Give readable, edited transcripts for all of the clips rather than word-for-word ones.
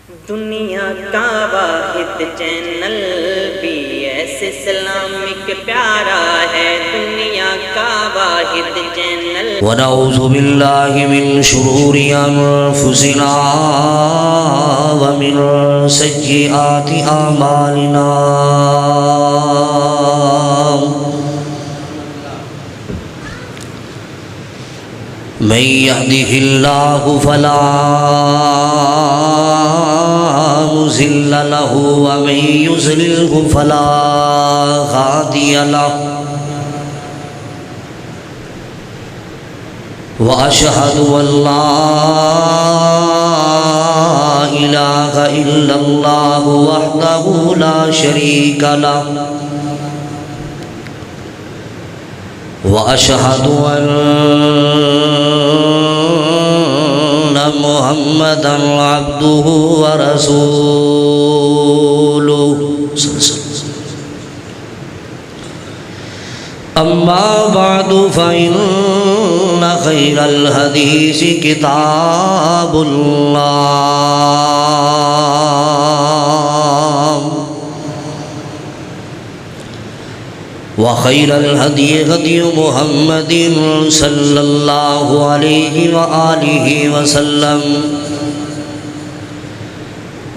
دنیا کا واحد چینل بی ایس اسلامک پیارا ہے، دنیا کا واحد چینل۔ ونعوذ باللہ من شرور انفسنا ومن سیئات اعمالنا، من يهده الله فلا مضل له ومن يضلل فلا هادي له، وأشهد أن لا إله إلا الله وحده لا شريك له، وأشهد أن محمدًا عبده ورسوله، أما بعد فإن خير الحديث كتاب الله، وخير الهدي هدي محمد صلى الله عليه وآله وسلم،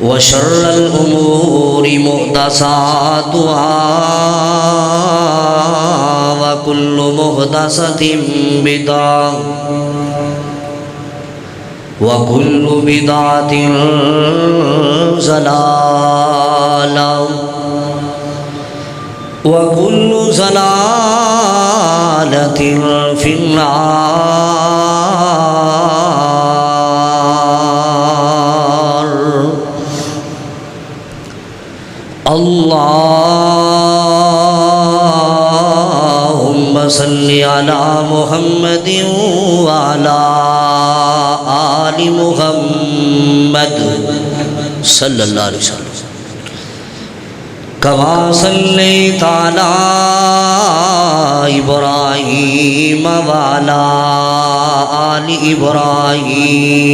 وشر الأمور محدثاتها، وكل محدثة بدعة، وكل بدعة ضلالة، وكل ضلالة في النار۔ اللهم صل على محمد وعلى آل محمد صلی اللہ علیہ وسلم، كما صليت على إبراهيم وعلى آل إبراهيم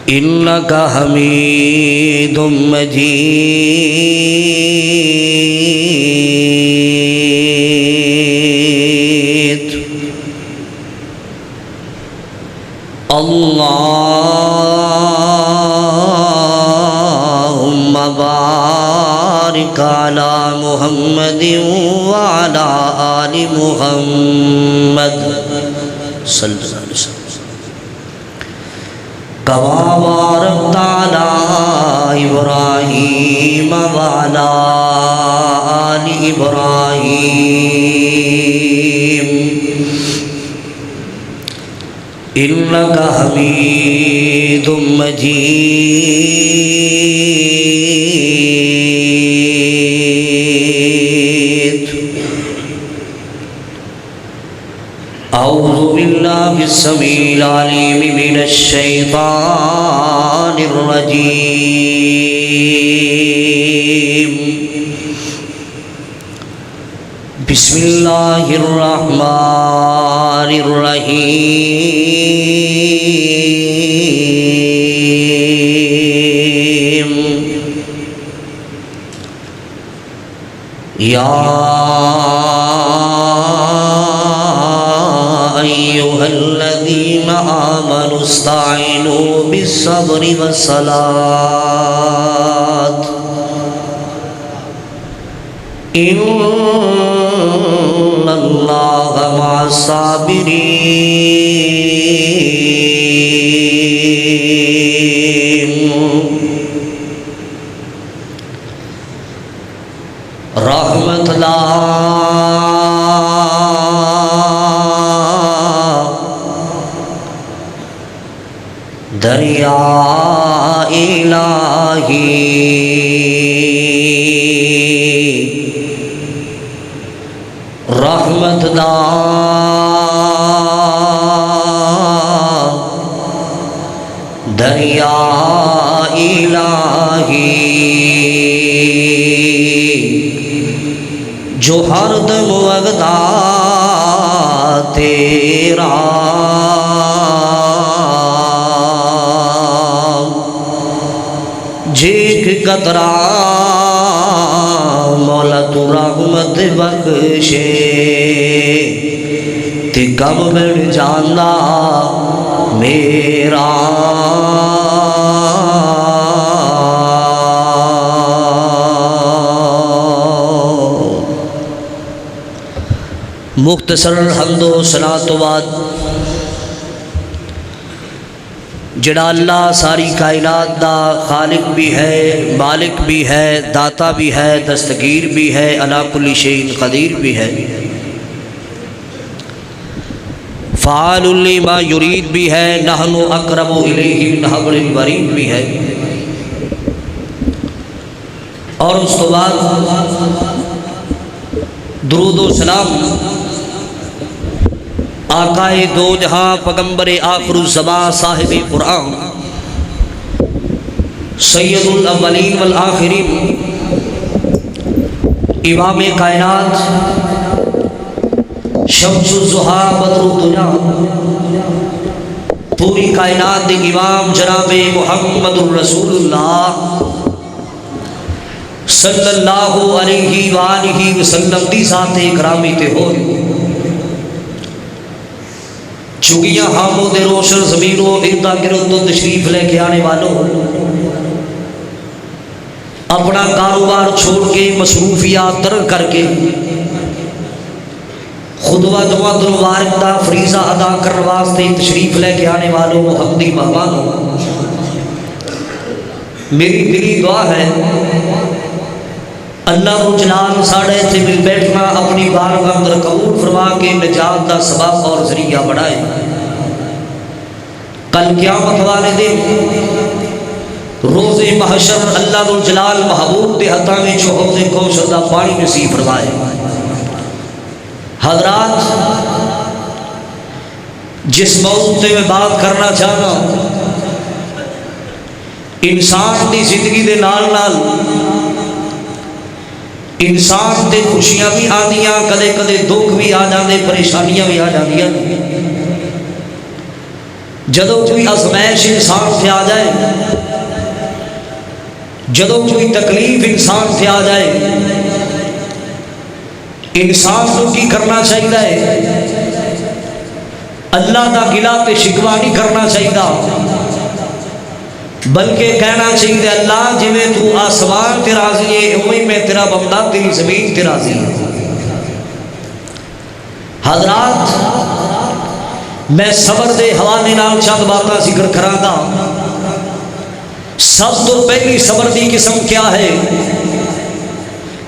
إنك حميد مجيد۔ اللهم بارك على محمد وعلى آل محمد صلی اللہ علیہ وسلم، كما باركت على إبراهيم وعلى آل إبراهيم إنك حميد مجيد۔ أعوذ بالله السميع العليم من الشيطان الرجيم، بسم الله الرحمن الرحيم۔ يا أيها الذين آمنوا استعينوا بالصبر والصلاة، إن الله مع الصابرين۔ رحمت اللہ دریا الہی، رحمت دا دریا الہی، جو ہر دم وغدا تیرا قطرہ مولا تو رحمت بخشے تے کم بڑھ جانا میرا مختصر حمد و ثنا تو بعد جڑا اللہ ساری کائنات دا خالق بھی ہے، مالک بھی ہے، داتا بھی ہے، دستگیر بھی ہے، علی کل شیء قدیر بھی ہے، فعال لما یرید بھی ہے، نحن اقرب الیہ من حبل الورید بھی ہے، اور اس کے بعد درود و سلام آقائے دو جہاں پیغمبر آخر الزمان صاحب قرآن سید الاولین والآخرین امام کائنات شمس الضحیٰ بدر الدجا پوری کائنات دے امام جناب محمد الرسول اللہ صلی اللہ علیہ وآلہ وسلم دی ذات اکرامی تے ہوئے چگیاں ہاموں دے روشن زمینوں اردا گرد و تشریف لے کے آنے والوں اپنا کاروبار چھوڑ کے مصروفیات ترک کر کے خطبہ جمعہ مبارک دا فریضہ ادا کرنے واسطے تشریف لے کے آنے والوں محمدی مہمانوں، میری دلی دعا ہے اللہ جلال ساڑھے سے مل بیٹھنا اپنی بارگاہ اندر قبول فرما کے نجات دا سبب اور ذریعہ بڑھائے۔ کل قیامت والے دن روز محشر اللہ جلال محبوب دے ہتھاں وچ حوض کوثر دا پانی نصیب فرمائے۔ حضرات، جس موضوع تے میں بات کرنا چاہنا، انسان دی زندگی دے نال نال انسان تے خوشیاں بھی آدیاں، کدے کدے دکھ بھی آ جاندے، پریشانیاں بھی آ جاندیاں۔ جدوں کوئی آزمائش انسان سے آ جائے، جدوں کوئی تکلیف انسان سے آ جائے، انسان کو کی کرنا چاہیے؟ اللہ دا گلہ تے شکوہ نہیں کرنا چاہیے، بلکہ کہنا چاہیے اللہ جی میں تو آسمان تے راضی ہے اوہی میں تیرا بندہ تیری زمین تے راضی ہے۔ حضرات، میں صبر دے حوالے نال چند باتاں ذکر کراں گا۔ سب تو پہلی صبر دی قسم کیا ہے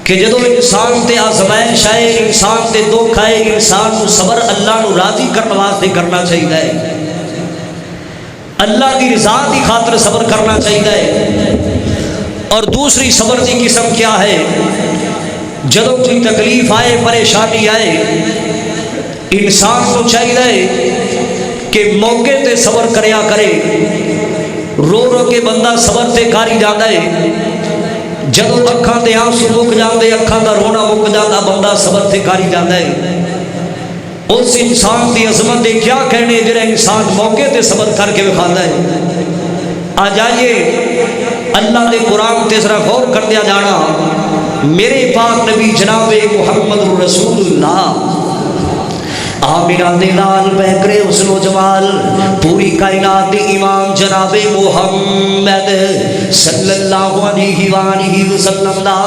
کہ جدو انسان تے آزمائش آئے، انسان تے دکھ آئے، انسان کو صبر اللہ نو راضی کرنے واسطے کرنا چاہیے، اللہ کی رضا کی خاطر صبر کرنا چاہیے۔ اور دوسری صبر کی قسم کیا ہے؟ جدوں کوئی تکلیف آئے، پریشانی آئے، انسان کو چاہیے کہ موقع تے صبر کریا کرے۔ رو رو کے بندہ صبر تے کاری جاتا ہے، جدوں اکھاں دے آنسو مک جاندے، اکھاں دا رونا مک جاتا، بندہ صبر تے کاری جاتا ہے۔ اس انسان دی عظمت دے کیا کہنے جڑا انسان موقع تے صبر کر کے دکھاتا ہے۔ آ جائیے اللہ دے قرآن تے ذرا غور کر دیا جانا۔ میرے پاک نبی جناب محمد رسول اللہ آمینہ دے لال بہکرے حسن و جمال، پوری کائنات دے امام جناب محمد صلی اللہ علیہ وآلہ وسلم دا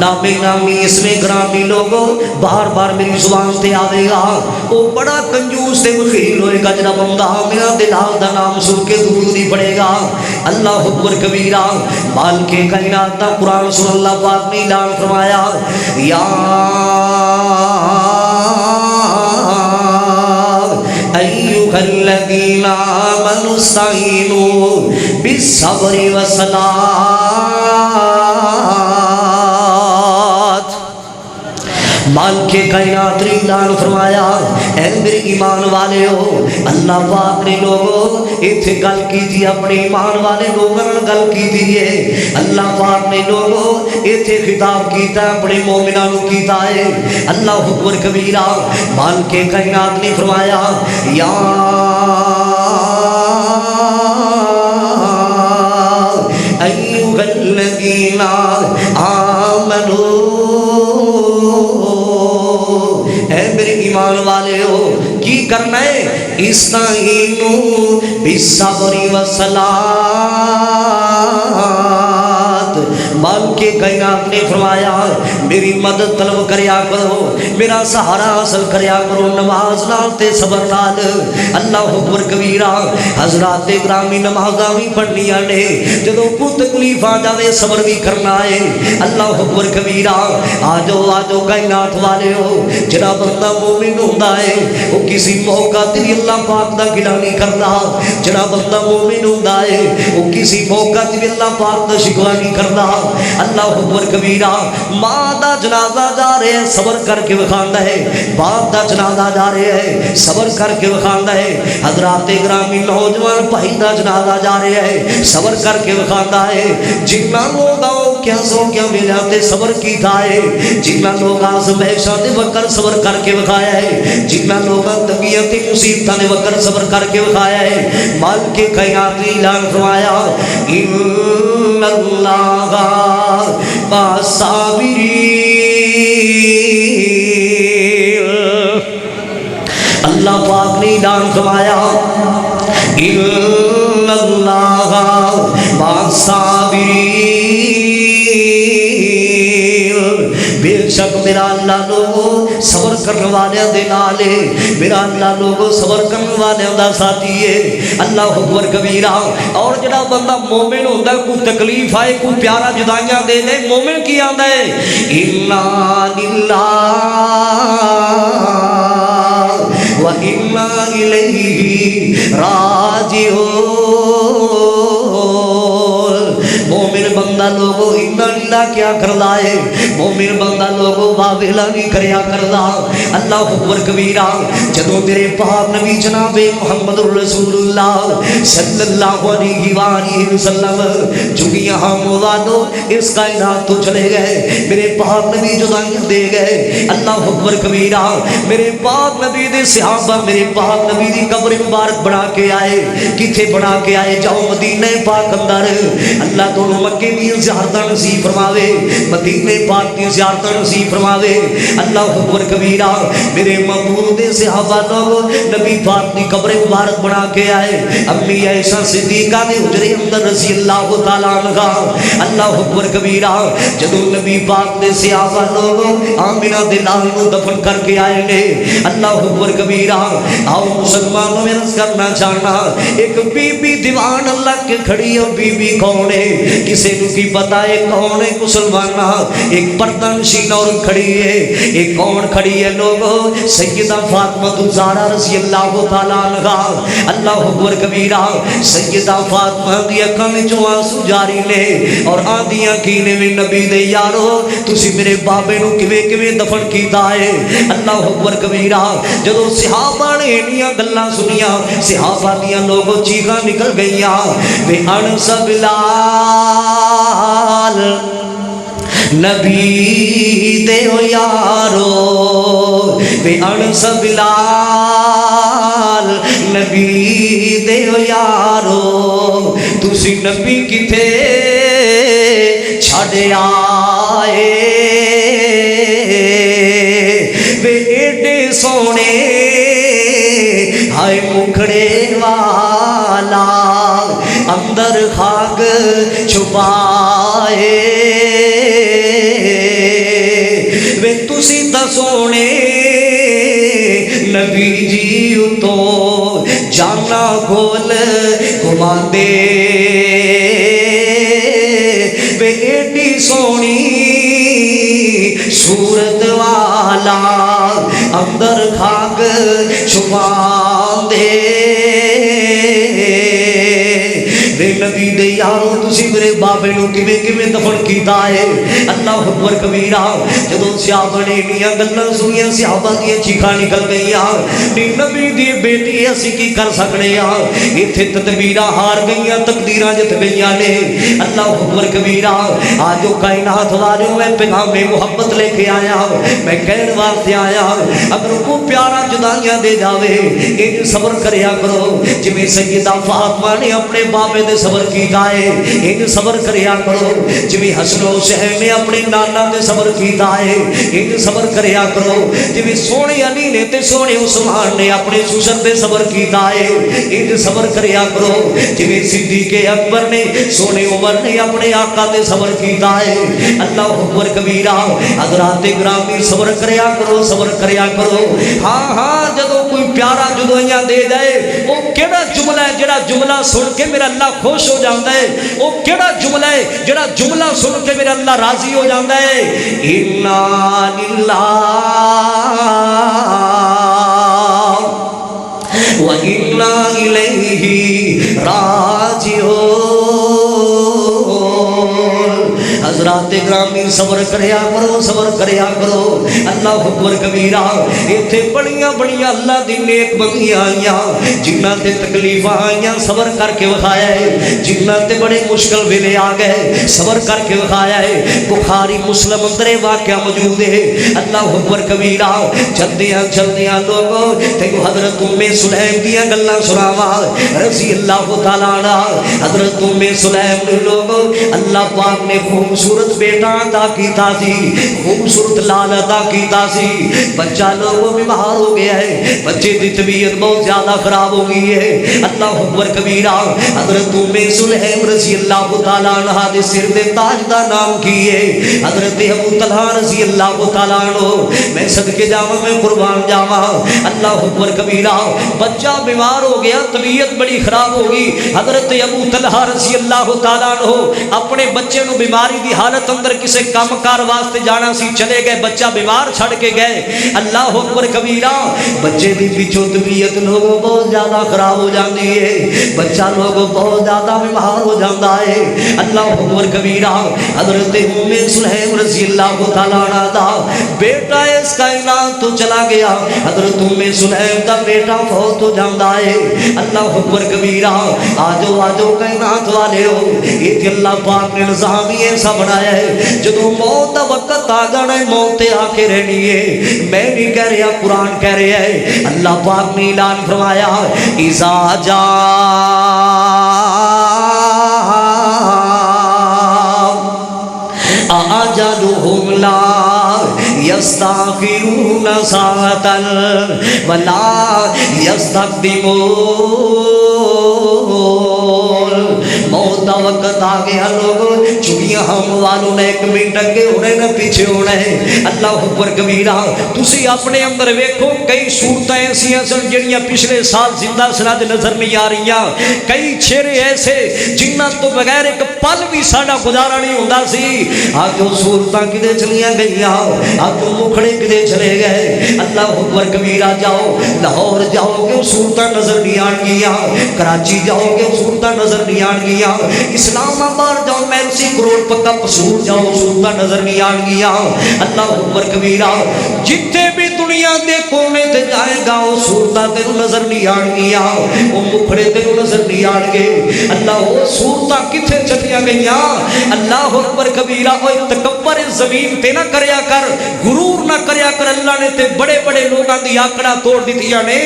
نام نامی اسم گرامی لوگوں بار بار میری زبان تے آوے گا۔ وہ بڑا کنجوس تے بخیل ہوئے گا جناب بندہ آمینہ دے لال دا نام سن کے درود نہیں پڑے گا۔ اللہ اکبر کبیرہ، مالک کائنات دا قرآن سن اللہ پاک نے اعلان فرمایا، یا ایوہ الذین آمنوا استعینوا بالصبر والصلاۃ۔ مالک کائنات نے اعلان فرمایا، اے میرے ایمان والے ہو، اللہ پاک نے لوگوں ایتھے گل کی تھی، اپنے ایمان والے لوگوں نے گل کی تھی ہے۔ اللہ پاک نے لوگوں ایتھے خطاب کیتا ہے، اپنے مومنان کو کیتا ہے۔ اللہ اکبر کبیرہ، مالک کائنات نے فرمایا، یا ایوہ الذین کرنا ہے؟ استعینوا بالصبر والصلاۃ، بلکہ کائنات نے فرمایا میری مدد طلب کریا کرو، میرا سہارا حاصل کریا کرو نماز نال تے صبر نال۔ اللہ اکبر کبیرہ۔ حضرات گرامی نمازاں بھی پڑھنیاں نے، جدوں کوئی تکلیف آ جاوے صبر بھی کرنا ہے۔ اللہ اکبر کبیرہ۔ آجو آجو کائنات والے ہو، جڑا بندہ مومن ہوندا ہے وہ کسی موقع تے بھی اللہ پاک دا گلہ نہیں کردا، جڑا بندہ مومن ہوندا ہے وہ کسی موقع تے بھی اللہ پاک دا شکوہ نہیں کردا۔ اللہ اکبر کبیرہ۔ ماں دا جنازہ جا رہے ہیں صبر کر کے وکھاندا ہے، باپ دا جنازہ جا رہے ہیں صبر کر کے وکھاندا ہے۔ حضرات گرامی نوجوان بھائی دا جنازہ جا رہے ہیں صبر کر کے وکھاندا ہے۔ جنہ لوگاں کیا سو کیا ویلیاں تے صبر کیتا ہے، جنہ لوگاں زبیشاں تے وکر صبر کر کے وکھایا ہے، جنہ لوگاں تنگیاں تے مصیبتاں نے وکر صبر کر کے وکھایا ہے، مالک قیامت نے اعلان فرمایا ان اللہ مع الصابرین۔ اللہ پاک نے اعلان فرمایا ان اللہ مع الصابرین، بے شک میرا اللہ لوگو صبر کرنے والے دے نالے، میرا اللہ لوگو صبر کرنے والے دا ساتھی ہے۔ اللہ اکبر کبیرہ۔ اور جڑا بندہ مومن ہوتا ہے کوئی تکلیف آئے کوئی پیارا جدائیاں دے دے، مومن کی آندا ہے اِنَّا لِلَّهِ وَإِنَّا إِلَيْهِ راجعون۔ مومن بندہ لوگو اِنَّا لِلَّهِ کیا کردا ہے؟ مومن بندہ لوگو واویلا نہیں کریا کردا۔ اللہ اکبر کبیرہ۔ جدوں میرے پاک نبی جناب محمد رسول اللہ صلی اللہ علیہ وآلہ وسلم جھگیاں موادو اس کائنات تو چلے گئے، میرے پاک نبی جدائیاں دے گئے۔ اللہ اکبر کبیرہ۔ میرے پاک نبی دے صحابہ میرے پاک نبی دی قبر مبارک بنا کے آئے، کتھے بنا کے آئے؟ جاؤ مدینہ پاک اندر، اللہ دونوں مکے دی زیارتاں نصیب فرماوے، مدینہ پاک دی زیارتاں نصیب فرماوے۔ اللہ اکبر کبیرہ۔ میرے محبوب دے صحابہ لوگ نبی پاک دی قبر مبارک بنا کے آئے، امی عائشہ صدیقہ دے حجرے اندر رضی اللہ تعالیٰ عنہ۔ اللہ اکبر کبیرہ۔ جدوں نبی پاک دے صحابہ لوگ آمنہ دے لال نو دفن کر کے آئے نے، اللہ اکبر کبیرہ۔ آؤ مسلمانوں میں عرض کرنا چاہنا، ایک بی بی دیوان اللہ کے کھڑی ہے، بی بی کون ہے؟ کسے نو کی پتا ہے کون ہے مسلمانہ؟ ایک پردہ نشین اور کھڑی ہے، ایک کون کھڑی ہے لوگوں؟ سیدہ فاطمہ الزہرا رضی اللہ تعالیٰ عنہ۔ اللہ اکبر کبیرہ۔ سیدہ فاطمہ دی اکھاں وچوں آنسو جاری نے اور آندیاں کینے میں نبی دے یارو تسی میرے بابے نو کیویں کیویں دفن کیتا ہے؟ اللہ اکبر کبیرہ۔ جدوں صحابہ نے انیاں گلاں سنیاں، صحابہ دیاں لوگوں چیخاں نکل گئیاں، وے انس بلال نبی دے ہو یارو، وے انس بلال نبی دے ہو یارو، تسی نبی کتے چھڑ آئے، وے ایڈے سونے ہائے مکھڑے والا اندر خاک چھپائے، وے تسی تا سونے نبی جی تو جانا گول گھما دے، وے ایڈی سونی صورت والا اندر خاک چھپا دے، وے نبی دے یارو تسی میرے بابے نو کیویں کیویں دفن کیتا ہے؟ اللہ اکبر کبیرہ۔ جدوں صحابہ نے انیاں گلاں سنیاں، صحابہ دیاں چیخاں نکل گئیاں، نبی دی بیٹی اسی کی کر سکنے ہاں؟ ایتھے تدبیراں ہار گئیاں، تقدیراں جت گئیاں نے۔ اللہ اکبر کبیرہ۔ آج جو کائنات والوں میں پیغام محبت لے کے آیا، میں کہنے واسطے آیا، اگر کو پیارا جدائیاں دے جاوے ان صبر کریا کرو، جویں سیدہ فاطمہ نے اپنے بابے دے صبر کیتا ہے ان صبر کریا کرو جویں حسن حسین نے اپنے نانا تے صبر کیتا ہے ان صبر کریا کرو جویں سونے علی نے تے سونے عثمان نے اپنے سسر تے صبر کیتا ہے ان صبر کریا کرو جویں صدیق اکبر نے سونے عمر نے اپنے آقا تے صبر کیتا ہے اللہ اکبر کبیرہ حضرات گرامی صبر کریا کرو صبر کریا کرو ہاں ہاں جدو کوئی پیارا جدویاں دے جائے وہ کیڑا جملہ ہے جڑا جملہ سن کے میرا اللہ خوش ہو جاتا ہے وہ کیڑا جملہ ہے جڑا جملہ سن کے میرا اللہ راضی ہو جاتا ہے اِنَّا لِلَّهِ وَإِنَّا إِلَيْهِ راجعون حضرات گرامی صبر کریا کرو اللہ اکبر کبیرہ ایتھے بڑیاں بڑیاں اللہ دی نیک بندیاں آئیاں جنہاں تے تکلیفاں آئیاں صبر کر کے وکھایا ہے جنہاں تے بڑے مشکل ویلے آ گئے صبر کر کے وکھایا ہے بخاری مسلم اندر واقعہ موجود ہے اللہ اکبر کبیرہ چلدیاں لوگوں تینوں حضرت ام سلیم دیاں گلاں سناواں رضی اللہ تعالی عنہ حضرت ام سلیم نے لوگوں اللہ پاک نے خوبصورت بیٹا عطا کیتا سی خوبصورت لال عطا کیتا سی بچہ لوگوں بیمار ہو گیا ہے بچے دی طبیعت بہت زیادہ خراب ہو گئی ہے اللہ اکبر کبیرہ حضرت ام سلیم رضی اللہ تعالی عنہ دے سر دے تاج دا نام کی ہے حضرت ابو طلحہ رضی اللہ تعالی عنہ میں صدقے جاواں میں قربان جاواں اللہ اکبر کبیرہ بچہ بیمار ہو گیا طبیعت بڑی خراب ہو گئی حضرت ابو طلحہ رضی اللہ تعالی عنہ اپنے بچے نو بیماری دی حالت اندر کسے کام کار واسطے جانا سی چلے گئے بچہ بیمار چھڑ کے گئے اللہ اکبر کبیرہ بچے دی پیچھے طبیعت لوگوں بہت زیادہ خراب ہو جاندی ہے بچہ لوگوں بہت زیادہ بیمار ہو جاندا ہے اللہ اکبر کبیرہ حضرت ام سلیم رضی اللہ تعالی عنہ دا بیٹا اس کائنات تو چلا گیا حضرت ام سلیم دا بیٹا فوت ہو جاندا ہے اللہ اکبر کبیرہ آجو کائنات والے ہو یہ اللہ پاک نے نظام ہی ایسا بنایا ہے جدو موت دا وقت آ جانا ہے موت آ کے رہنی ہے میں نہیں کہہ رہا قرآن کہہ رہا ہے اللہ پاک نے اعلان فرمایا اذا آجلهم لا يستغفرون ساعة ولا يستقدمون موت دا وقت آ گیا لوگوں چڑیاں ہم والوں نے ایک منٹ اگے ہونے نہ پیچھے ہونا ہے اللہ اکبر کبیرہ تسی اپنے اندر ویکھو کئی صورتیں ایسیاں سن جڑیاں پچھلے سال زندہ سناد نظر نہیں آ رہیاں کئی چہرے ایسے جنہاں تو بغیر ایک پل بھی ساڈا گزارا نہیں ہوندا سی آج جو صورتاں کدے چلیاں گئیاں آج جو مکھڑے کدے چلے گئے اللہ اکبر کبیرہ جاؤ لاہور جاؤ گے صورتاں نظر نہیں آن گیاں کراچی جاؤ گے صورتاں نظر نہیں آن گیاں اسلام آباد جاؤ میلسی کروڑ پکا پسور جاؤ صورتاں نظر نہیں آن گیاں اللہ اکبر کبیرہ جتنے بھی دنیا دے کونے تے جائے گا وہ صورتاں تینوں نظر نہیں آن گیاں وہ مکھڑے تینوں نظر نہیں آن گے اللہ وہ صورتاں کتھے چلیاں گئیاں اللہ اکبر کبیرہ اوے تکبر زمین تے نہ کریا کر غرور نہ کریا کر اللہ نے تے بڑے بڑے لوگاں دی آکڑا توڑ دتیاں نے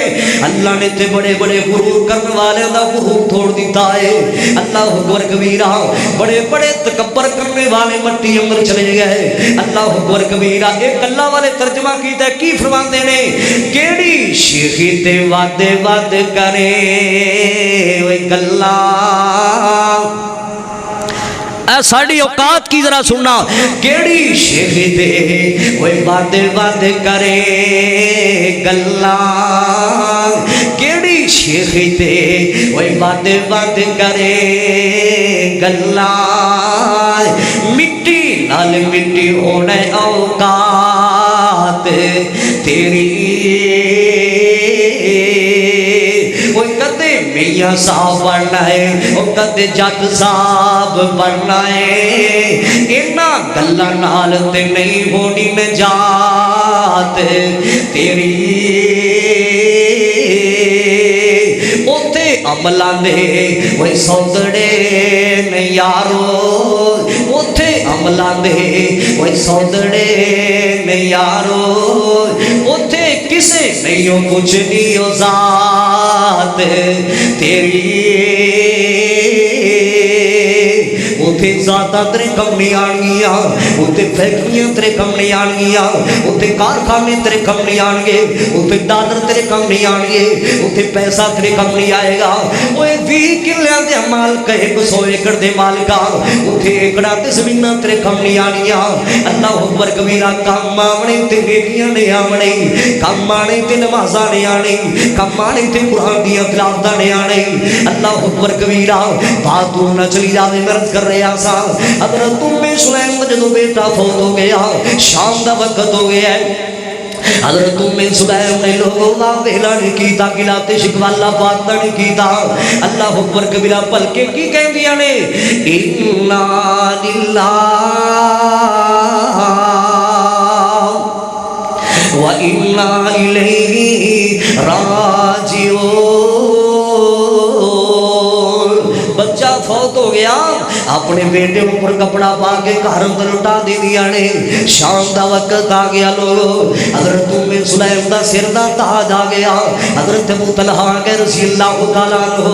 اللہ نے تے بڑے بڑے غرور کرنے والے دا غرور توڑ دیتا ہے اللہ اکبر کبیرہ بڑے بڑے تکبر کرنے والے مٹی اندر چلے گئے اللہ اکبر کبیرہ ایک اللہ والے ترجمہ کیتا ہے کی فرماندے نے کیڑی شیخی تے وعدے وعد کرے اوے گلا ساڑی اوقات کی ذرا سننا کیڑی شیخ دے وے وعدے وعد کرے گلا کیڑی شیخ دے وے وعدے وعد کرے گلا مٹی نال مٹی ہونے اوقات تیری وہ کدے میاں صاحب بننا ہے وہ کدے جٹ صاحب بننا ہے اینا گلا نال تے نہیں ہونی نجات تیری اوتے عملاں دے وہ سودڑے نے یارو اوتے عملاں دے وہ سودڑے نے یارو اوتے کسے نہیں ہو کچھ نہیں ہو ذات تیری اتنے ذاتاں تیرے کم نہیں آن گیا، اتنے فیکٹریاں تیرے کم نہیں آن گیا، اتنے کارخانے تیرے کم نہیں آن گے، اتنے ڈالر تیرے کم نہیں آن گے، اتنے پیسہ تیرے کم نہیں آئے گا۔ وہ 20 کلے دے مالک 100 ایکڑ دے مالکا، اتنے ایکڑا تے زمیناں تیرے کم نہیں آنیا۔ اللہ اکبر کبیرہ، کم آنے تے نیکیاں نہیں آنے، کم آنے تے نمازاں نہیں آنے، کم آنے تے قرآن دیاں تلاوتاں نہیں آنے۔ اللہ اکبر کبیرہ، بات دور نہ چلی جاوے، مرض کر رہا سا۔ حضرت ام سلیم کا جدو بیٹا فوت ہو گیا، شام دا وقت ہو گیا ہے، حضرت ام سلیم نے لوگوں کا ویلا نہیں کیتا، گلاتے شکوالا پاتا نہیں کیتا۔ اللہ اکبر کبیرہ، پلکے کی کہہ دیا نے، اِنَّا لِلَّهِ وَإِنَّا إِلَيْهِ رَاجِعُونَ۔ بچہ فوت ہو گیا، اپنے بیٹے اوپر کپڑا پا کے گھر اندر اٹھا دے دیا نے۔ شام دا وقت آ گیا، لوگ حضرت ام سلیم دا سر دا تاج آ گیا، حضرت ابو طلحہ کے رضی اللہ تعالیٰ عنہ۔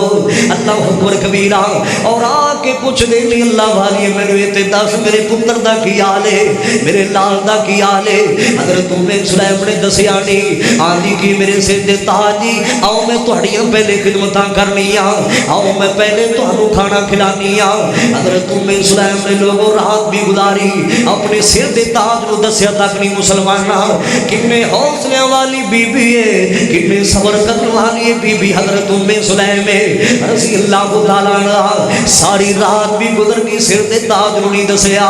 اللہ اکبر کبیرہ، اور آ کے پوچھ دے نہیں اللہ والی، میرے تے دس میرے پتر دا کی حال ہے، میرے لال دا کی حال ہے۔ حضرت ام سلیم نے دسیا نہیں، آندی کی میرے سر دے تاج جی، آؤ میں تہاڈیاں پہلے خدمتاں کرنی آ، آؤ میں پہلے تہانوں کھانا کھلانی آ۔ حضرت ام سلیم نے لوگوں رات بھی گزاری، اپنے سر دے تاج نو دسیا تک نہیں مسلماناں۔ کتنے حوصلے والی بی بی ہے، کتنے صبر کرنے والی بی بی حضرت ام سلیم ہے رضی اللہ تعالیٰ عنہ۔ ساری رات بھی گزر گئی، سر دے تاج نو نہیں دسیا۔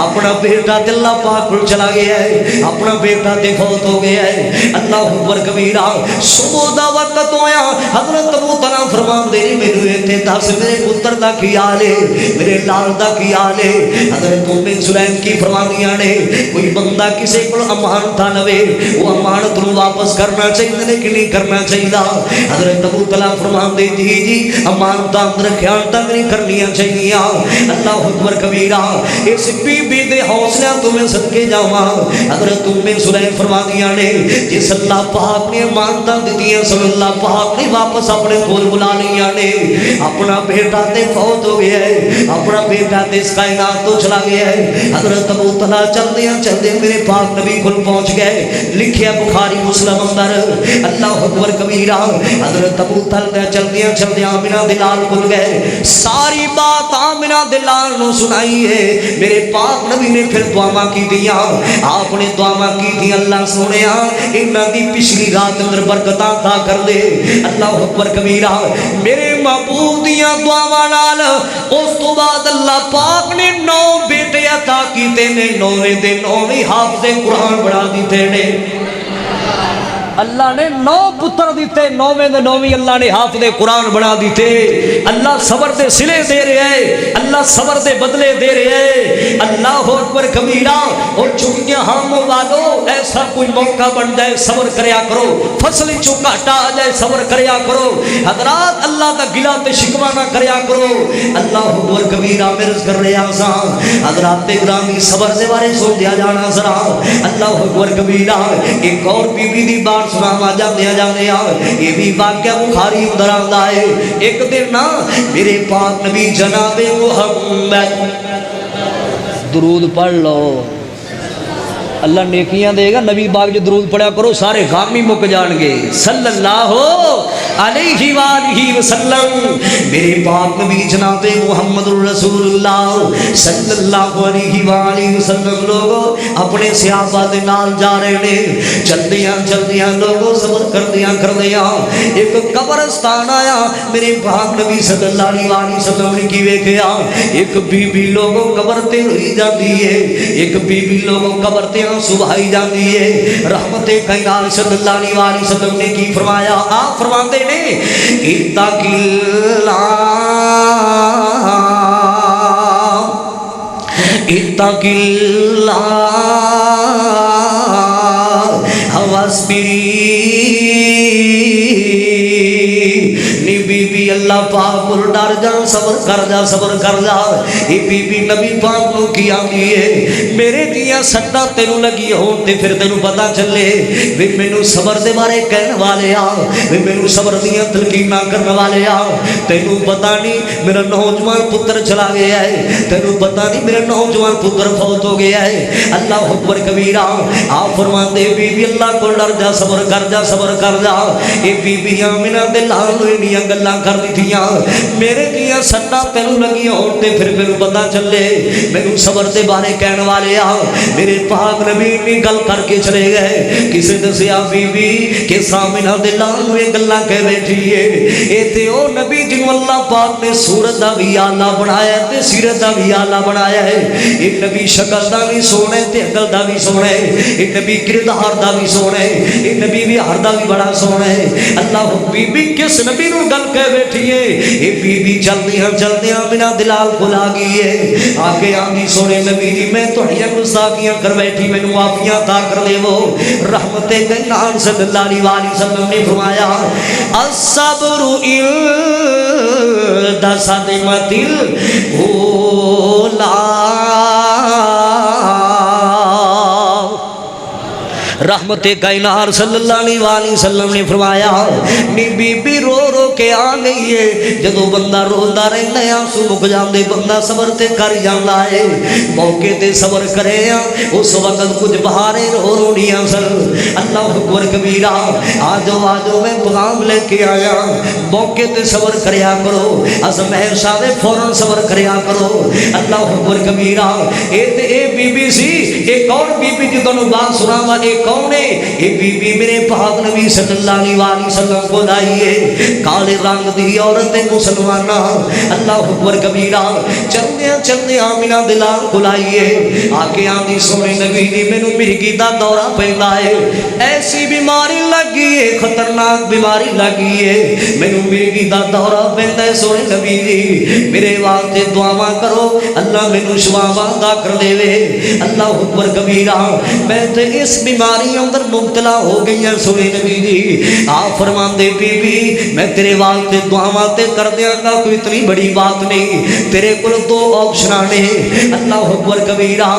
اپنا بیٹا تے اللہ پاک کو چلا گیا ہے، اپنا بیٹا تے فوت ہو گیا ہے۔ اللہ اکبر کبیرہ، صبح دا وقت ہویا، حضرت ابو طلحہ فرماندے نے میرے تے دس میرے پتر دا کی حال ہے، میرے لال دا کی حال ہے۔ حضرت ام سلیم کی فرمانیاں نے، کوئی بندہ کسی کو امانت لوے، وہ امانت نو واپس کرنا چاہیے لیکن نہیں کرنا چاہیے۔ حضرت ابو طلحہ فرماندے جی امانت اندر خیانت نہیں کرنیاں چاہیے۔ اللہ اکبر کبیرہ، اس بی بی دے حوصلے تو میں صدقے جاواں۔ حضرت ام سلیم فرماندیاں نے، جس اللہ پاک نے امانتاں دتیاں سن اللہ پاک نے واپس اپنے کول بلا لیاں نے۔ اپنا بیٹا تے فوت ہو گیا ہے، اپنا بیٹا تے اس کائنات تو چلا گیا ہے۔ حضرت ابو طلحہ چلدے چلدے میرے پاک نبی کول پہنچ گئے، لکھیا بخاری مسلم اندر۔ اللہ اکبر کبیرہ، حضرت ابو طلحہ چلدے چلدے آمنہ دلال کول گئے، ساری بات آمنہ دلال نو سنائی ہے۔ میرے پاک نبی نے پھر دعا کی دیاں، آپ نے دعا کی تھی، اللہ سونیا انہاں دی پچھلی رات اندر برکتاں عطا کر دے۔ اللہ اکبر کبیرہ، میرے محبوب دیاں دعاواں نال اس تو بعد اللہ پاک نے 9 بیٹے عطا کیتے نے، 9 دے 9 حافظ قرآن بنا دیتے نے۔ اللہ نے 9 پتر دیتے، 9ویں دے 9 اللہ نے حافظ قرآن بنا دیتے۔ اللہ صبر دے صلے دے رہے ہیں، اللہ صبر دے بدلے دے رہے ہیں۔ اللہ اکبر کبیرہ، اور چھٹیاں ہم والو ایسا کوئی موقع بن جائے صبر کریا کرو، فصل چو گھاٹا آ جائے صبر کریا کرو، حضرات اللہ دا گلہ تے شکوہ نہ کریا کرو۔ اللہ اکبر کبیرہ، مرض کر رہے آسان حضرات گرامی، صبر دے بارے سن دیا جانا ذرا۔ اللہ اکبر کبیرہ، ایک اور بی بی دی بات سنا جاندیا جاندیا، یہ بھی واقعہ بخاری اندر آندا ہے۔ ایک دن نا میرے پاک نبی جناب محمد، درود پڑھ لو، اللہ نیکیاں دے گا، نبی پاک جو درود پڑھا کرو سارے غامی مک جان گے، صلی اللہ علیہ وآلہ وسلم۔ میرے پاک نبی جناب محمد رسول اللہ صلی اللہ علیہ وآلہ وسلم لوگوں اپنے صحابہ دے نال جا رہے نے، چلدیاں چلدیاں لوگوں صبر کردیاں ایک قبرستان آیا۔ میرے پاک نبی صلی اللہ علیہ وآلہ وسلم نے کی ویکھیا، ایک بی بی لوگوں قبر تے ہوئی جاندی ہے، ایک بی بی لوگوں قبر تے سبحائی جاندی ہے۔ رحمت کائنات صلی اللہ علیہ وآلہ وسلم نے کی فرمایا، آپ فرماندے نے، اتق اللہ اتق اللہ واصبری، نی بی بی بی اللہ پاک کو ڈر جا صبر کر جا صبر کر جا بی بی نبی پاک کو کی آتی ہے میرے دیا سٹا تینوں لگی ہون تے پھر تینوں پتا چلے بھی مینوں صبر دے بارے کہنے والے بھی مینوں صبر دیا تلقیناں کرنے والے تینوں پتا نہیں میرا نوجوان پتر چلا گیا ہے تینوں پتا نہیں میرا نوجوان پتر فوت ہو گیا ہے اللہ اکبر کبیرہ آپ فرمان دے بی بی اللہ کو ڈر جا صبر کر جا صبر کر جا بی بی آمنہ دے لال انیاں گلاں کر دی تھیاں میرے دیا سٹا تینوں لگی ہوتے پھر مینوں پتا چلے مینوں صبر دے بارے کہنے والے میرے پاک نبی نے گل کر کے چلے گئے کسے دسیا بی بی کہ سامنہ دے لال یہ گلاں کہہ بیٹھی ہے اے تے او نبی جنوں اللہ پاک نے صورت دا بھی آلہ بنایا تے سیرت دا بھی آلہ بنایا ہے ایک نبی شکل دا بھی سونے تے عقل دا بھی سونے ایک نبی کردار دا بھی سونے ایک نبی ویہار دا بھی بڑا سونے اللہ بی بی کس نبی نو گل کہہ بیٹھی ہے اے بی بی چلدیاں بنا دلال کو لاگی ہے آگے آندی سونے نبی دی میں تہاڈیاں گستاخیاں کر بیٹھی مینوں معافیاں عطا کر دے وہ رحمت کائنات صلی اللہ علیہ وسلم نے فرمایا الصبر عند صدمۃ الاولا رحمت کائنات صلی اللہ علیہ وسلم نے فرمایا نی بی بی رو رو کے آ گئی ہے جدو بندہ روندا رہندا ہے آنسو مک جاندے بندہ صبر تے کر جاندا ہے موقع تے صبر کرے اس وقت کچھ بہارے رو رونیاں سن اللہ اکبر کبیرہ آجو میں پیغام لے کے آیا موقع تے صبر کریا کرو از مہر شاہ فوراً صبر کریا کرو اللہ اکبر کبیرہ اے بی بی سی اے کون بی بی جدوں بات سناوا اے کون ہے یہ بی بی میرے پاک نبی صلی اللہ علیہ وسلم کو لائیے کالے رنگ دی عورت مسلمانہ اللہ اکبر کبیرہ چلدے آمینہ دلال کو لائیے آکے آندی سونے نبی دی مینوں مرگی دا دورہ پیندا ہے ایسی بیماری لگی ہے خطرناک بیماری لگی ہے مینوں مرگی دا دورہ پیندا ہے سونے نبی دی میرے واسطے دعاواں کرو اللہ مینوں شفا عطا کر دے اللہ اکبر کبیرہ میں تے اس بیماری اندر مبتلا ہو گئی ہیں سونے نبی جی آپ فرمان دے بی بی میں تیرے واسطے دعاواں تے کر دیاں گا کوئی اتنی بڑی بات نہیں تیرے کول دو آپشناں نے اللہ اکبر کبیرہ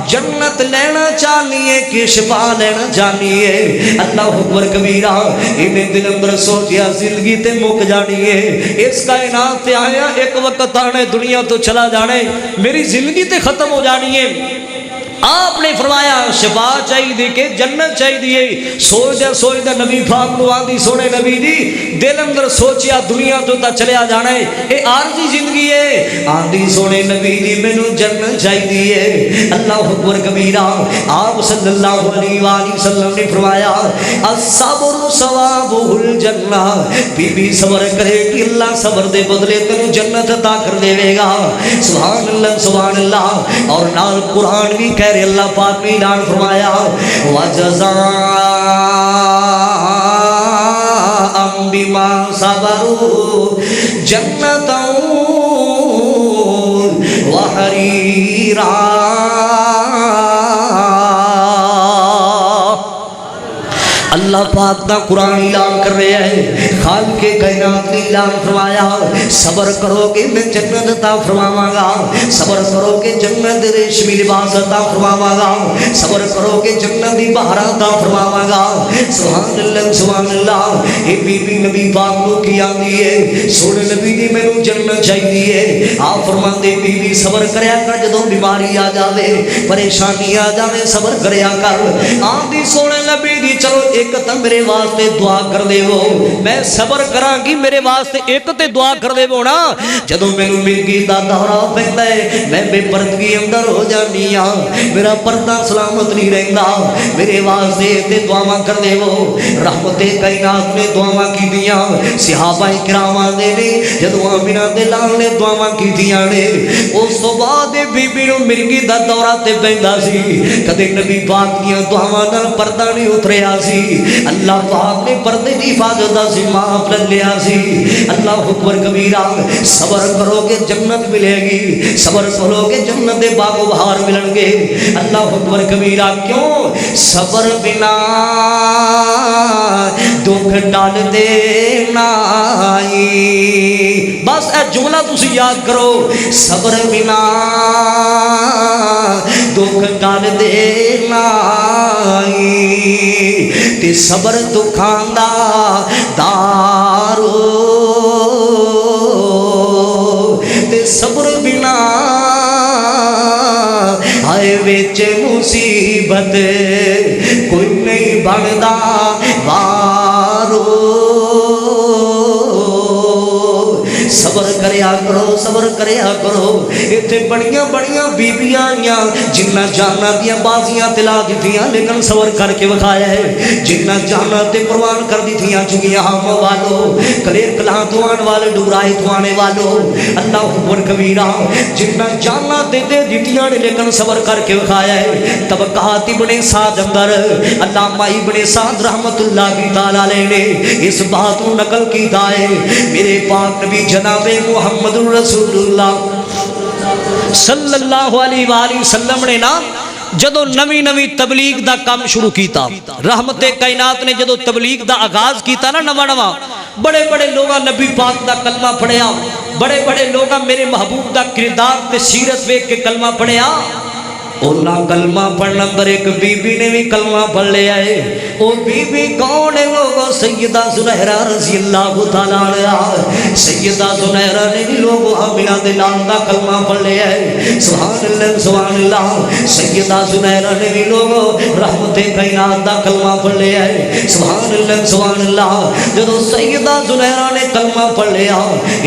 جنت لینا چاہیے کہ شفا لینا چاہیے اللہ اکبر کبیرہ انہیں دل اندر سوچیا زندگی تے مک جانی ہے اس کائنات تے آیا ایک وقت آنے دنیا تو چلا جانے میری زندگی تے ختم ہو جانی ہے آپ نے فرمایا شفا چاہیے کہ جنت چاہیے سوچ دے نبی پاک نو آندی سونے نبی دی دل اندر سوچیا دنیا تو تا چلیا جانا ہے اے عارضی زندگی ہے آندی سونے نبی دی مینوں جنت چاہیے اللہ اکبر کبیرہ آپ صلی اللہ علیہ وسلم نے فرمایا الصبر ثوابہ الجنہ بی بی صبر کرے کہ اللہ صبر دے بدلے تینوں جنت عطا کر دے گا سبحان اللہ اور نال قرآن بھی کہہ اللہ پاک نے اعلان فرمایا وَجَزَاءً بِمَا صَبَرُوا جَنَّةً وَحَرِيرًا اللہ پاک دا قرآن اعلان کر رہے ہیں خالق کائنات نے اعلان فرمایا صبر کرو گے میں جنت عطا فرماواں گا صبر کرو گے جنت ریشمی لباس عطا فرماواں گا صبر کرو گے جنت دی بہار عطا فرماواں گا سبحان اللہ اے بی بی نبی پاک نو کی آندی ہے سونے نبی دی مینوں جنت چاہیے آپ فرماندے بی بی صبر کریا کر جدوں بیماری آ جاوے پریشانی آ جاوے صبر کریا کر آندی سونے نبی دی چلو ایک تا میرے واسطے دعا کر دے وہ میں صبر کراں گی میرے واسطے ایک تے دعا کر دے وہ نا جدوں مینوں مرگی دا دورہ پیندا ہے میں بے پردگی اندر ہو جانی ہاں میرا پردہ سلامت نہیں رہندا میرے واسطے تے دعاواں کر دے وہ رحمت کائنات نے دعاواں کیتیاں صحابہ کرام دے نے جدوں آمنہ دے لال نے دعاواں کیتیاں نے اس تو بعد بی بی نوں مرگی دا دورہ تے پیندا سی کدے نبی پاک دیاں دعاواں نال پردہ نہیں اتریا سی اللہ پاک نے پردے دی حفاظت دا ذمہ سانپ لے لیا سی. اللہ اکبر کبیرہ. صبر کرو گے جنت ملے گی, صبر کرو گے جنت دے باغ و بہار ملن گے. اللہ اکبر کبیرہ. کیوں؟ صبر بنا دکھ ڈال دینا. بس اے جملہ تسی یاد کرو. صبر بنا دکھ ڈال دینا. تے صبر دکھاں دا دارو, تے صبر بنا آئے وچ مصیبت کوئی نہیں بندا وارو. صبر کریا کرو, صبر کریا کرو. اتنے بڑیاں بڑیاں بیبیاں آئیاں جنہ جانا دیا بازیاں تلا دیتیاں لیکن صبر کر کے بکھایا ہے. جنہ جانا تے قربان کر دیتیاں چکیاں ہم والو کلیر کلاں توان والے ڈورائے توانے والو. اللہ اکبر کبیرہ. جنہ جانا تے دے دیتیاں نے لیکن صبر کر کے بکھایا ہے. طبقات ابن سعد اندر علامہ ابن سعد رحمت اللہ تعالی علیہ نے اس بات کو نقل کیتا ہے. میرے پاک نبی جناب محمد رسول اللہ صلی اللہ علیہ وآلہ وسلم نے نا جدو نوی نوی تبلیغ دا کام شروع کیتا, رحمت کائنات نے جدو تبلیغ دا آغاز کیتا نا نواں نواں, بڑے بڑے لوگاں نبی پاک دا کلمہ پڑھیا, بڑے بڑے لوگاں میرے محبوب دا کردار تے سیرت ویکھ کے کلمہ پڑھیا. اولا کلمہ پڑھنا اندر ایک بی بی نے بھی کلمہ پڑھ لیا ہے. او بی بی کون ہے؟ وہ سیدہ زنیرہ رضی اللہ تعالیٰ عنہا. سیدہ زنیرہ نے بھی لوگوں آمینہ دلال دا کلمہ پڑھ لیا ہے. سبحان اللہ سبحان اللہ. سیدہ زنیرہ نے بھی لوگوں رحمت کائنات دا کلمہ پڑھ لیا ہے. سبحان اللہ سبحان اللہ. جدو سیدہ زنیرہ نے کلمہ پڑھ لیا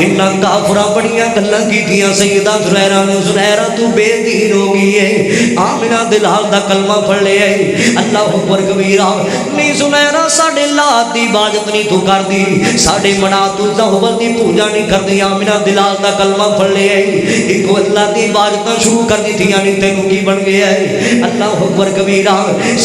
انہاں کافرہ بڑیاں گلاں کیتیاں. سیدہ زنیرہ نے زنیرہ تو بے دین ہو گئی ہے, آمینہ دلال دا کلمہ پڑھ لے آئی. اللہ اکبر کبیرہ. نہیں زنیرہ ساڑھے لات دی باجت نہیں تو کر دی, ساڑھے منات زہبل دی پوجا نہیں کر دی. آمینہ دلال دا کلمہ پڑھ لے آئی. ایک اللہ دی باجتہ شروع کر دی تھی یعنی تینوں کی بن گیا ہے. اللہ اکبر کبیرہ.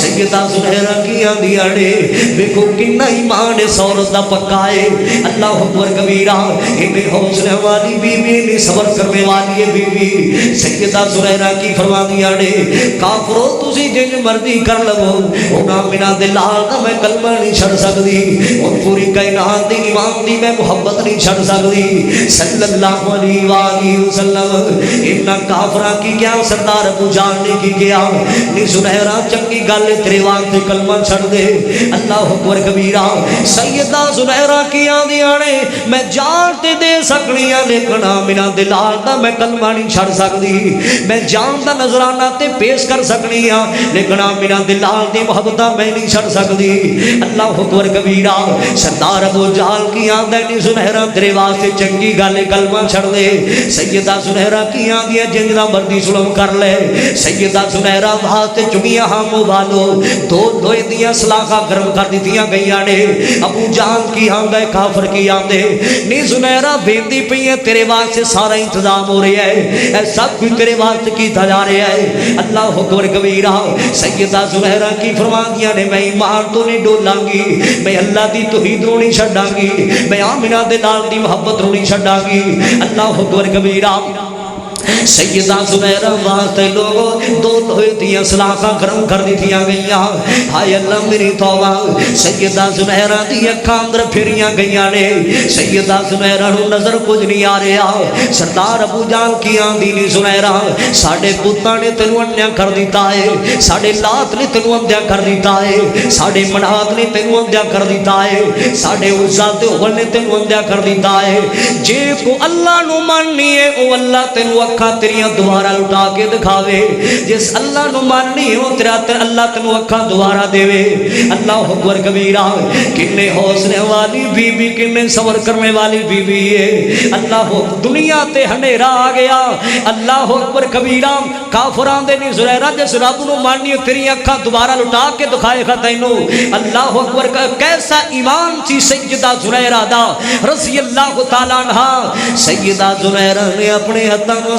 سیدہ زنیرہ کی آندی آنے ویکھو کنہ ایمان سورت دا پکا ہے. اللہ اکبر کبیرہ. انہیں حوصلہ والی بی بی, انہیں صبر کرنے والی بی بی. سیدہ زنیرہ کی فرما دیا کافرو تسی جن مرضی کر لو انہاں منا دلال دا میں کلمہ نہیں چھڑ سکتی, ان پوری کائنات دی امام دی میں محبت نہیں چھڑ سکتی. صلی اللہ علیہ وآلہ وسلم. انہاں کافرہ کی کیا سردار ابو جان نے کی کیا نہیں زنیرہ چنگی گل تیرے واسطے کلمہ چھڑ دے. اللہ اکبر کبیرہ. سیدہ زنیرہ کی آندی آنے میں جان تے دے سکنی لیکن منا دلال دا میں کلمہ نہیں چھڑ سکتی. میں جان دا نظرانہ تے پیش کر سکنی ہاں لیکن میرا دلال دی محبتہ میں نہیں چھڑ سکتی. اللہ اکبر کبیرہ. سردار ابو جہل کی آندہ نہیں زنیرہ تیرے واسطے چنگی گالے کلمہ چھڑ دے. سیدہ زنیرہ کی آندیا جنگنا مردی ظلم کر لے. سیدہ زنیرہ واسطے چنگیاں ہاں موبالو دو دوئے دیا سلاخہ گرم کر دیتیاں گئیاں نے. ابو جہل کی آندہ کافر کی آندے نہیں زنیرہ بیندی پئی ہے تیرے واسطے سارا انتظام ہو رہا ہے, اے سب کچھ تیرے واسطے کی تھا جا رہا ہے. اللہ اکبر کبیرہ. سیدہ زنیرہ کی فرما دیا نے میں ایمان تو نہیں ڈولاں گی, میں اللہ دی توحید رو نہیں چھڑاں گی, میں آمینہ دلال دی محبت رو نہیں چھڑاں گی. اللہ اکبر کبیرہ. سیدہ زنیرہ واسطے لوگوں دو لوہے دیا سلاخہ گرم کر دی تھیاں گئیاں. ہائے اللہ میری توبہ. سیدہ زنیرہ دی اکھاں اندر پھریاں گئیاں نے. سیدہ زنیرہ نو نظر کچھ نہیں آ رہا. سردار ابو جہل کی آندی نہیں زنیرہ ساڑھے پتاں نے تینوں انیاں کر دیتا ہے, ساڑھے لات نے تینوں اندیاں کر دیتا ہے, ساڑھے منات نے تینوں اندیاں کر دیتا ہے, ساڑھے عزا تے اول نے تینوں اندیاں کر دیتا ہے. جے کو اللہ نو ماننی ہے او اللہ تینوں اکھاں تیریاں دوبارہ لٹا کے دکھاوے. جس اللہ نو ماننی ہو تیرا اللہ تینوں اکھاں دوبارہ دے. اللہ اکبر کبیرہ. کنے حوصلے والی بی بی, کنے صبر کرنے والی بی بی ہے. اللہ دنیا تے ہنیرا آ گیا. اللہ اکبر کبیرہ. کافران دے نہیں زنیرہ جس رب نو ماننی ہو تیری اکھاں دوبارہ لٹا کے دکھائے گا تینوں. اللہ اکبر. کیسا ایمان سی سیدہ زنیرہ دا رضی اللہ تعالیٰ عنہا. سیدہ زنیرہ نے اپنے ہتھاں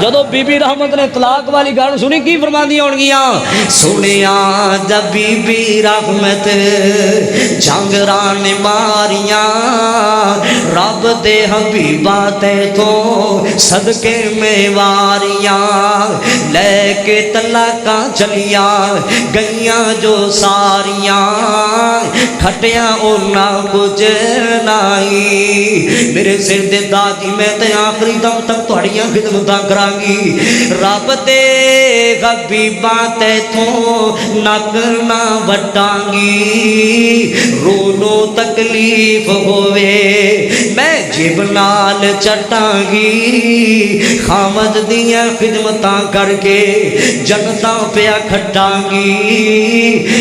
جدو بی بی رحمت نے طلاق والی گل سنی کی فرماندیاں ہون گیاں سنیا جب بی بی رحمت جانگران ماریاں رب دے حبیبہ تے تو صدقے میں واریاں لے کے طلاقاں چلیاں گئیاں جو ساریاں کھٹیاں اونا کچھ نائی میرے سر دے دادی میں تے آخری دم تک توڑیاں خدمتاں کرانگی رب دے حبیبہ تے تو نک نہ وٹانگی رونو تکلیف ہوئے میں جیب نال چٹانگی خامد دیاں خدمتاں کر کے جنتاں پیا کھٹانگی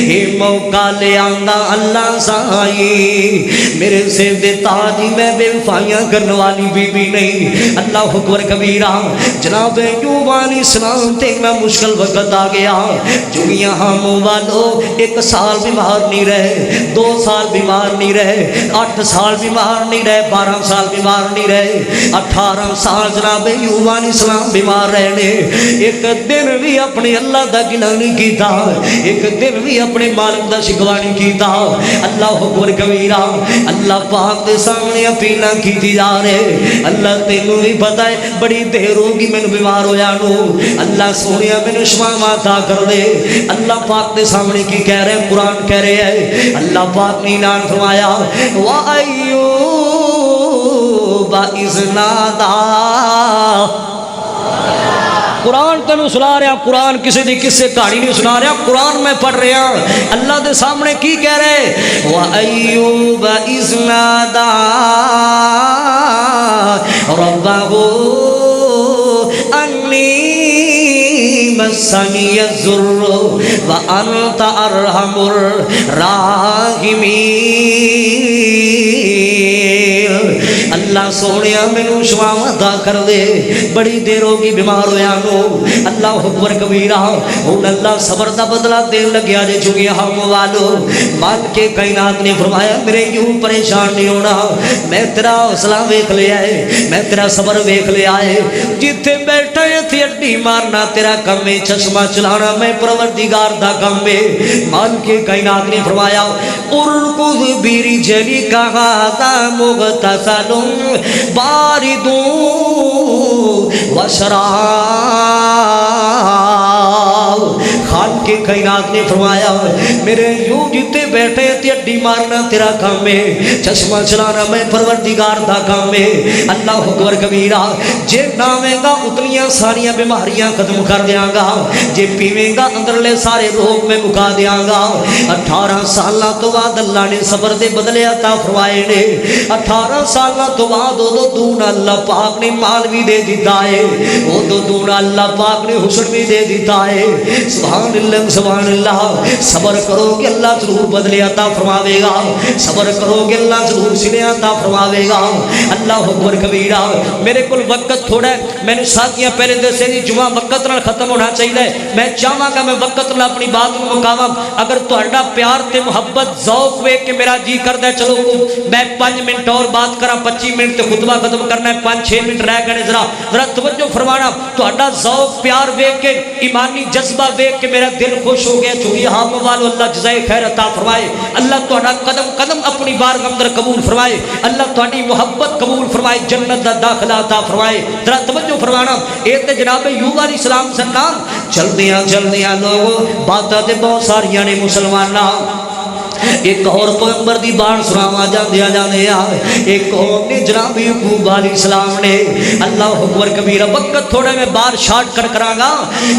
یہ موقع لے آندہ اللہ سائی میرے سر دے تاجی میں بے وفائیاں کرنے والی بی بی نہیں اللہ اکبر کبیرہ جناب ایوب علیہ السلام دیکھنا مشکل وقت آ گیا جوگیاں ہم والو 1 سال بیمار نہیں رہے 2 سال بیمار نہیں رہے 8 سال بیمار نہیں رہے 12 سال بیمار نہیں رہے 18 سال جناب ایوب علیہ السلام بیمار رہنے ایک دن بھی اپنے اللہ دا گناہ نہیں کیتا ایک دن بھی اپنے مالک دا شکوا نہیں کیتا اللہ اکبر کبیرہ اللہ پاک دے سامنے اپیلاں کیتی جا رہے اللہ تینوں بھی پتہ ہے بڑی دیر ہوگی میں بیمار ہویا نو اللہ سونیا میں شفا عطا کر دے اللہ پاک دے سامنے کی کہہ رہے ہیں قرآن کہہ رہے ہیں اللہ پاک نے اعلان فرمایا وَأَيُّوبَ إِذْ نَادَىٰ قرآن تینوں سنا رہا قرآن کسی دی کس سے کہانی نہیں سنا رہا قرآن میں پڑھ رہا اللہ دے سامنے کی کہہ رہے وَأَيُّوبَ إِذْ نَادَىٰ رَبَّهُ أَنِّي مَسَّنِيَ الضُّرُّ وَأَنْتَ أَرْحَمُ الراحمین اللہ سونیا مینوں شفا عطا کر دے بڑی دیر ہوگی بیمار ہویا نو اللہ اکبر کبیرہ ہن اللہ صبر دا بدلہ دین لگیا جے چونکہ ہم والو مان کے کائنات نے فرمایا میرے یوں پریشان نہیں ہونا میں تیرا حوصلہ ویکھ لیا ہے میں تیرا صبر ویکھ لیا ہے جتھے بیٹھا ہے تھی اڈی مارنا تیرا کم ہے چشمہ چلانا میں پروردگار دا کم ہے مان کے کائنات نے فرمایا ارکض برجلی کا ھذا مغتسل بارد وشراب خان کے کائنات نے فرمایا میرے یوں جتے بیٹھے تے اڈی مارنا تیرا کام ہے چشمہ چلانا میں پروردگار دا کام ہے اللہ اکبر کبیرہ جے ناویں گا اتنیاں ساریاں بیماریاں ختم کر دیاں گا جے پیویں گا اندرلے سارے روگ میں مکا دیاں گا 18 سالہ تو بعد اللہ نے صبر دے بدلے عطا فرمائے نے 18 سالہ تو بعد دو دون اللہ پاک نے مال بھی دے دیتا ہے وہ دو دون اللہ پاک نے حسن بھی دے دیتا ہے سبحان اللہ صبر کرو کہ اللہ ضرور بدلے عطا فرماوے گا صبر کرو کہ اللہ ضرور سنے عطا فرماوے گا اللہ اکبر کبیرہ میرے کل وقت تھوڑا ہے میں نے ساتھیاں پہلے دسے دی جمعہ وقت نال ختم ہونا چاہیے میں چاہاں گا میں وقت نال اپنی بات کو مکاواں اگر تہاڈا پیار تے محبت ذوق ویکھ کے میرا جی کردا ہے چلو میں 5 منٹ اور بات کراں 25 منٹ تے خطبہ ختم کرنا ہے 5-6 منٹ رہ گئے ذرا توجہ فرمانا تہاڈا ذوق پیار ویکھ کے ایمانی جذبہ ویکھ کے میرا دل خوش ہو گیا چونکہ ہم والو اللہ جزائے خیر عطا فرمائے اللہ تہاڈا قدم قدم اپنی بارگاہ اندر قبول فرمائے اللہ تہاڈی محبت قبول فرمائے جنت دا داخلہ عطا فرمائے ذرا توجہ فرمانا اے تے جناب ایوب علیہ السلام سرکار چلدیاں لوگوں باتاں تے بہت ساریاں نے مسلماناں ایک اور پیغمبر دی بات سناواں جاندے ایک قوم نے جناب یعقوب علیہ السلام نے اللہ اکبر کبیرہ وقت تھوڑا میں بار شارٹ کراں گا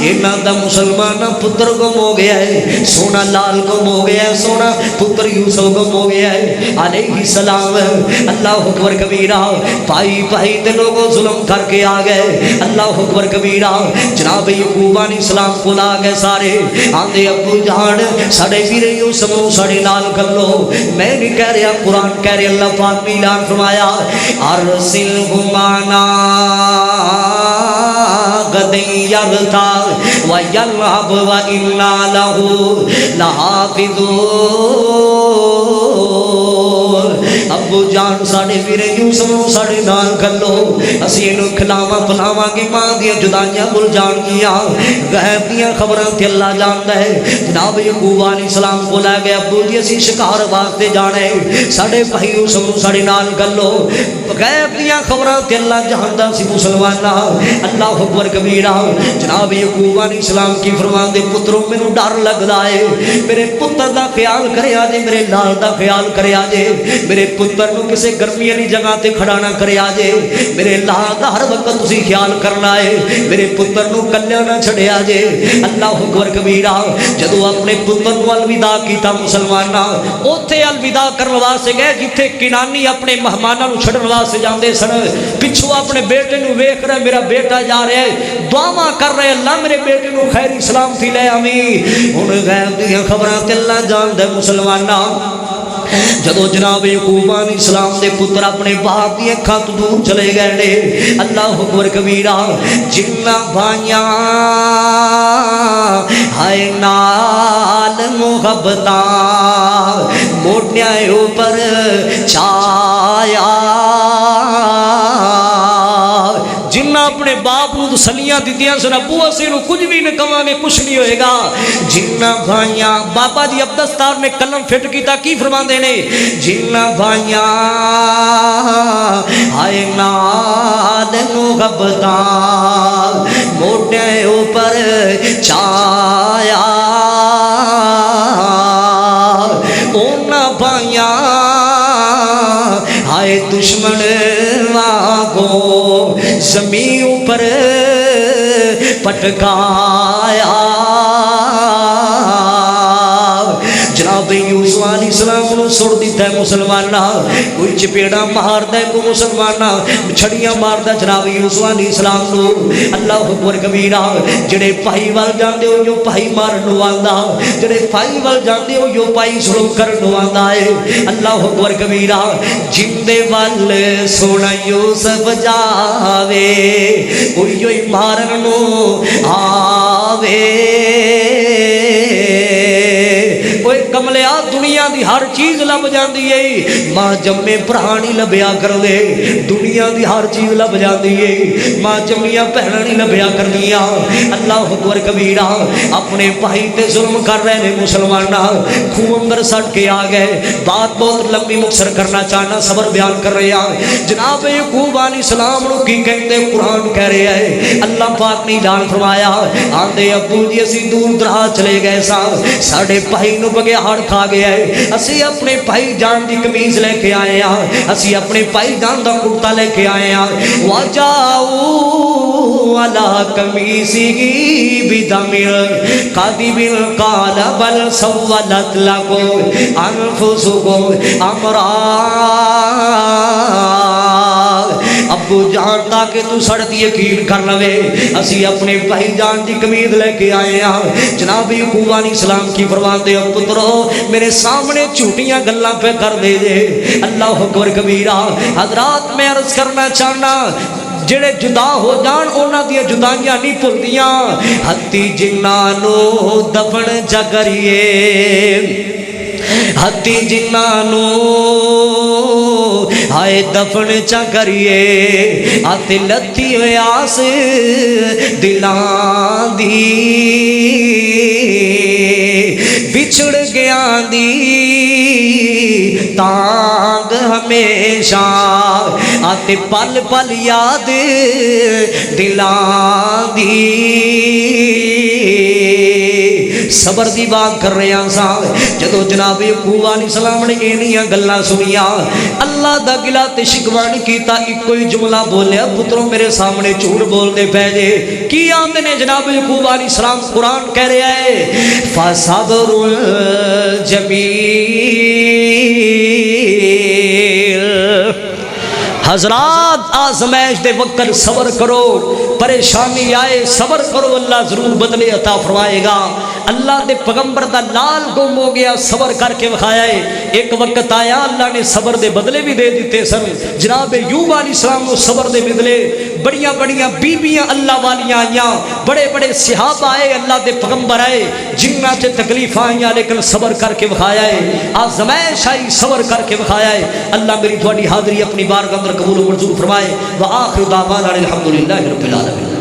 انہاں دا مسلمان پتر گم ہو گیا ہے سونا لال گم ہو گیا ہے سونا پتر یوسف گم ہو گیا ہے علیہ السلام اللہ اکبر کبیرہ پائی تے لوگوں ظلم کر کے آ گئے اللہ اکبر کبیرہ جناب یعقوب علیہ السلام کو لا گئے سارے آندے ابو جان ساڈے ویر یوسف ساڈے نال کر لو میں نہیں کہہ رہا قرآن کہہ رہے اللہ پاک نے اعلان فرمایا ارسلہ معنا غدا یرتع ویلعب وانا لہ لحافظون اب ابو جان ساڈے ویرے یوسف نو ساڈے نال گلو اسی اینو کھلاواں پلاواں گے ماں دی جدائیاں بھول جان گیاں غیب دیاں خبراں تے اللہ جاندا ہے جناب یعقوب علیہ السلام کو لے گئے ابو جی اسی شکار واسطے جانا ہے ساڈے بھائی یوسف نو ساڈے نال گلو غیب دیاں خبراں تے اللہ جاندا سی مسلماناں اللہ اکبر کبیرہ جناب یعقوب علیہ السلام کی فرمان دے پتروں مینوں ڈر لگدا ہے میرے پتر دا خیال کریا جے میرے لال دا خیال کریا جے میرے پتر نو کسے گرمی والی جگہ تے کھڑا نہ کریا جے میرے لال دا ہر وقت تسی خیال کرنا ہے میرے پتر نو کلیا نہ چھڑیا جے اللہ اکبر کبیرہ جدوں اپنے پتر نو الوداع کیتا مسلماناں اوتھے الوداع کرن واسطے گئے جتھے کنانی اپنے مہماناں نو چھڑن واسطے جاندے سن پچھو اپنے بیٹے نو ویکھ رہا میرا بیٹا جا رہا ہے دعاواں کر رہے اللہ میرے بیٹے نو خیر سلامتی لے آویں ہن غیب دیاں خبراں تے اللہ جاندا مسلماناں جدو جناب یعقوب علیہ السلام دے پتر اپنے باپ دی اکھاں تو دور چلے گئے نے اللہ اکبر کبیرہ جنہ بھائیاں ہائے نال محبتاں موٹیاں اوپر چھایا جنہ اپنے باپ نو تسلیاں دتیاں سن ابو اسی نو کچھ بھی نہ کہاں گے کچھ نہیں ہوئے گا جنہ بھائیاں بابا جی عبدالستار میں قلم فٹ کیتا کی فرماندے نے جنہ بھائیاں ہائے نال محبتاں موٹے اوپر چھایا اونا بھائیاں ہائے دشمن واگو زمین اوپر پٹکایا جناب یوسف علیہ السلام نے سڑ دیتا ہے مسلمانہ کوئی چپیڑا ماردا ہے کوئی مسلمانہ چھڑیاں ماردا جناب یوسف علیہ السلام نو اللہ اکبر کبیرہ جڑے پائی وال جاندے ہو جو پائی مارن نو آندا جڑے پائی وال جاندے ہو جو پائی ظلم کرن نو آندا ہے اللہ اکبر کبیرہ جندے وال سونا یوسف جاوے اوہی مارن نو آوے کملیا دنیا دی ہر چیز لب جاندی ہے ماں جمے پرانی لبیا کر دے دنیا دی ہر چیز لب جاندی ہے ماں جمیاں پہنانی لبیا کر دیا اللہ اکبر کبیرہ اپنے بھائی تے ظلم کر رہے ہیں مسلمانہ خوہ اندر سٹ کے آ گئے بات بہت لمبی مختصر کرنا چاہنا صبر بیان کر رہے ہیں جناب یعقوب علیہ السلام نو کی کہتے قرآن کہہ رہے ہیں اللہ پاک نے اعلان فرمایا آندے ابو جی اسی دور دراز چلے گئے ساڑھے بھائی نو بگے ہار کھا گیا ہے اسی اپنے بھائی جان دی قمیض لے کے آئے ہیں اسی اپنے بھائی جان دا کرتا لے کے آئے ہیں وَجَاؤُوا عَلَىٰ قَمِيصِهِ بِدَمٍ كَاذِبٍ قَالَ بَلْ سَوَّلَتْ لَكُمْ أَنفُسُكُمْ أَمْرًا ابو جان تاکہ تو سڑ دی یقین کر لوے اسی اپنے بھائی جان دی قمیض لے کے آئے ہیں جناب یعقوب علیہ السلام کی فرمان دے پترو میرے سامنے جھوٹیاں گلاں پہ کر دے دے اللہ اکبر کبیرہ حضرات میں عرض کرنا چاہنا جڑے جدا ہو جان اونا دیا جدائیاں نہیں پھلدیاں ہتی جنانو دفن جگریے ہتی جنانو ہائے دفن چا کریے آتے لتی ویاس دلان دی بچھڑ گیا دی تانگ ہمیشہ آتے پل پل یاد دلان دی صبر دی بات کر رہے ہیں صاحب جدو جناب یعقوب علیہ السلام نے اینیاں گلاں سنیاں اللہ دا گلا تے شکوان کیتا ایک کوئی جملہ بولیا پتروں میرے سامنے جھوٹ بول دے پے جے کی آندے نے جناب یعقوب علیہ السلام قرآن کہہ رہا ہے فَصَبْرٌ جَمِيلٌ حضرات آزمائش دے وقت صبر کرو پریشانی آئے صبر کرو اللہ ضرور بدلے عطا فرمائے گا اللہ دے پیغمبر دا لال گم ہو گیا صبر کر کے وکھایا ہے ایک وقت آیا اللہ نے صبر دے بدلے بھی دے دیتے سن جناب ایوب علیہ السلام کو صبر دے بدلے بڑیاں بڑیاں بیبیاں اللہ والیاں آئیاں بڑے بڑے صحابہ آئے اللہ دے پیغمبر آئے جنہاں سے تکلیف آئیاں لیکن صبر کر کے وکھایا ہے آزمائش آئی صبر کر کے وکھایا ہے اللہ میری تھوڑی حاضری اپنی بارگاہ اندر قبول و منظور فرمائے وآخر دعوانا الحمدللہ رب العالمین